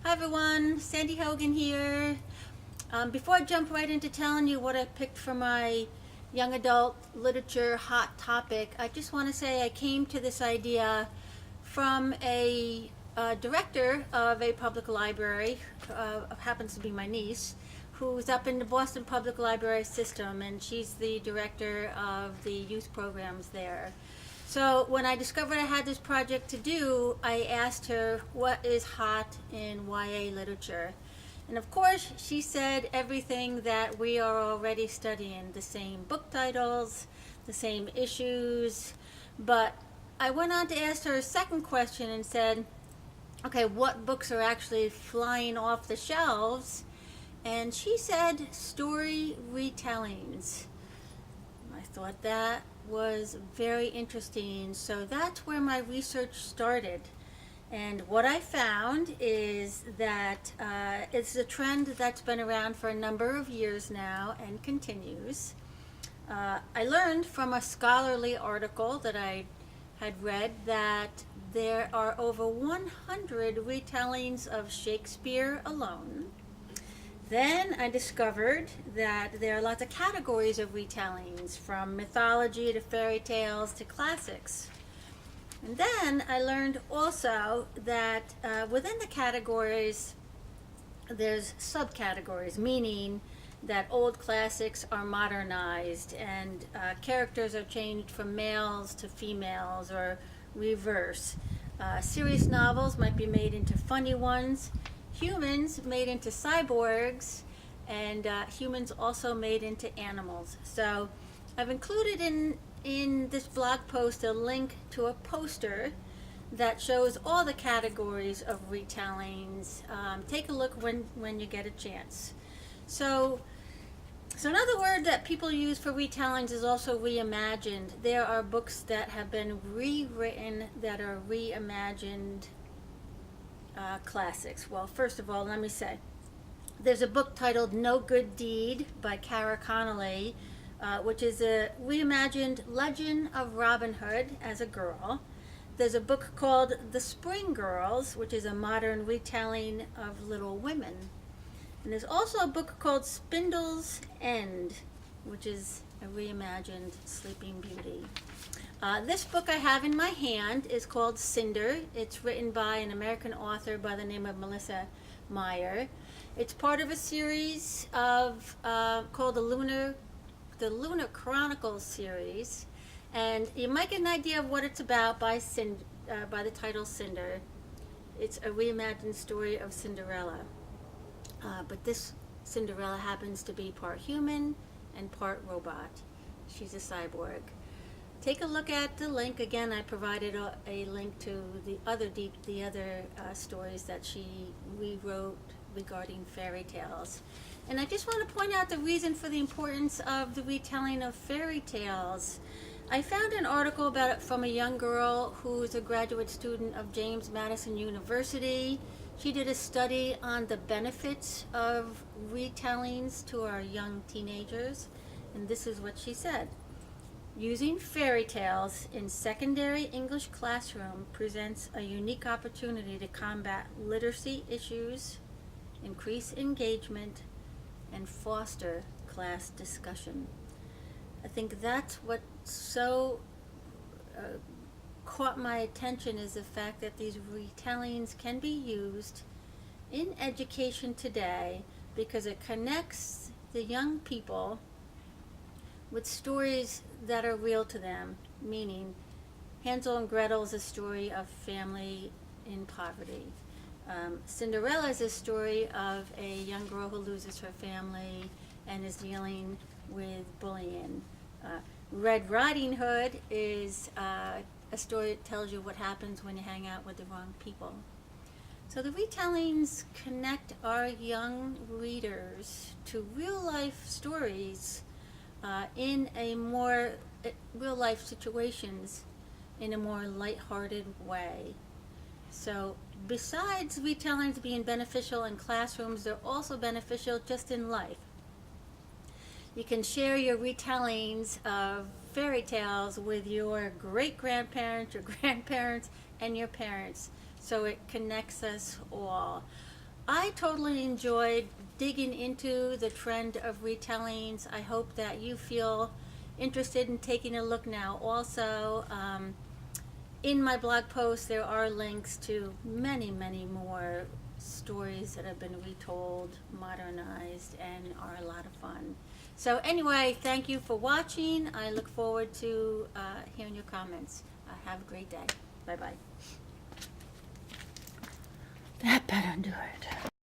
Hi everyone, Sandy Hogan here. Before I jump right into telling you what I picked for my young adult literature hot topic, I just want to say I came to this idea from a director of a public library, happens to be my niece, who's up in the Boston Public Library system, and she's the director of the youth programs there. So when I discovered I had this project to do, I asked her what is hot in YA literature. And of course, she said everything that we are already studying, the same book titles, the same issues. But I went on to ask her a second question and said, okay, what books are actually flying off the shelves? And she said story retellings. I thought that was very interesting. So that's where my research started. And what I found is that it's a trend that's been around for a number of years now and continues. I learned from a scholarly article that I had read that there are over 100 retellings of Shakespeare alone. Then I discovered that there are lots of categories of retellings, from mythology to fairy tales to classics. And then I learned also that within the categories, there's subcategories, meaning that old classics are modernized and characters are changed from males to females or reverse. Serious novels might be made into funny ones, humans made into cyborgs, and humans also made into animals. So I've included in this blog post a link to a poster that shows all the categories of retellings. Take a look when you get a chance. So another word that people use for retellings is also reimagined. There are books that have been rewritten that are reimagined classics. Well, first of all, let me say, there's a book titled No Good Deed by Cara Connolly, which is a reimagined legend of Robin Hood as a girl. There's a book called The Spring Girls, which is a modern retelling of Little Women. And there's also a book called Spindle's End, which is a reimagined Sleeping Beauty. This book I have in my hand is called Cinder. It's written by an American author by the name of Melissa Meyer. It's part of a series of called the Lunar Chronicles series, and you might get an idea of what it's about by the title Cinder. It's a reimagined story of Cinderella, but this Cinderella happens to be part human and part robot. She's a cyborg. Take a look at the link. Again, I provided a link to the other stories that she rewrote regarding fairy tales. And I just want to point out the reason for the importance of the retelling of fairy tales. I found an article about it from a young girl who's a graduate student of James Madison University. She did a study on the benefits of retellings to our young teenagers, and this is what she said. Using fairy tales in secondary English classroom presents a unique opportunity to combat literacy issues, increase engagement, and foster class discussion. I think that's what so caught my attention, is the fact that these retellings can be used in education today because it connects the young people with stories that are real to them, meaning Hansel and Gretel is a story of family in poverty. Cinderella is a story of a young girl who loses her family and is dealing with bullying. Red Riding Hood is a story that tells you what happens when you hang out with the wrong people. So the retellings connect our young readers to real life stories in a more real life situations in a more lighthearted way. So besides retellings being beneficial in classrooms, they're also beneficial just in life. You can share your retellings of fairy tales with your great-grandparents, your grandparents, and your parents, so it connects us all. I totally enjoyed digging into the trend of retellings. I hope that you feel interested in taking a look now. Also, in my blog post, there are links to many, many more stories that have been retold, modernized, and are a lot of fun. So anyway, thank you for watching. I look forward to hearing your comments. Have a great day. Bye-bye. That better do it.